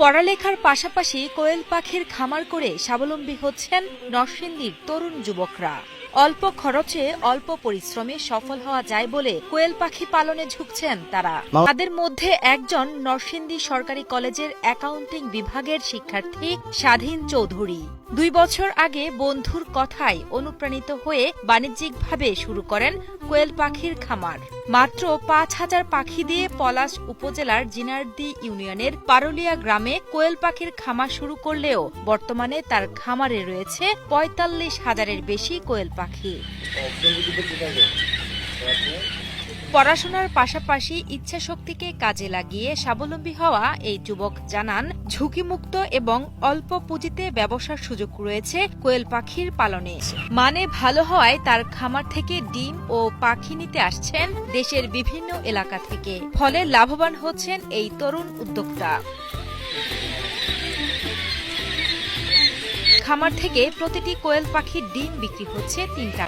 পড়ালেখার পাশাপাশি কোয়েল পাখির খামার করে স্বাবলম্বী হচ্ছেন নরসিংদীর তরুণ যুবকরা। অল্প খরচে অল্প পরিশ্রমে সফল হওয়া যায় বলে কোয়েল পাখি পালনে ঝুঁকছেন তারা। তাদের মধ্যে একজন নরসিংদী সরকারি কলেজের অ্যাকাউন্টিং বিভাগের শিক্ষার্থী স্বাধীন চৌধুরী। 2 বছর আগে বন্ধুর কথায় অনুপ্রাণিত হয়ে বাণিজ্যিকভাবে শুরু করেন কোয়েল পাখির খামার। মাত্র 5,000 পাখি দিয়ে পলাশ উপজেলার জিনারদি ইউনিয়নের পারুলিয়া গ্রামে কোয়েল পাখির খামার শুরু করলেও বর্তমানে তার খামারে রয়েছে 45,000-এর বেশি কোয়েল পাখি। পড়াশোনার পাশাপাশি ইচ্ছাশক্তিকে কাজে লাগিয়ে স্বাবলম্বী হওয়া এই যুবক জানান, ঝুঁকিমুক্ত এবং অল্প পুঁজিতে ব্যবসার সুযোগ রয়েছে কোয়েল পাখির পালনে। মানে ভালো হওয়ায় তার খামার থেকে ডিম ও পাখি নিতে আসছেন দেশের বিভিন্ন এলাকা থেকে। ফলে লাভবান হচ্ছেন এই তরুণ উদ্যোক্তা। খামার থেকে প্রতিটি কোয়েল পাখির ডিম বিক্রি হচ্ছে 3 টাকা।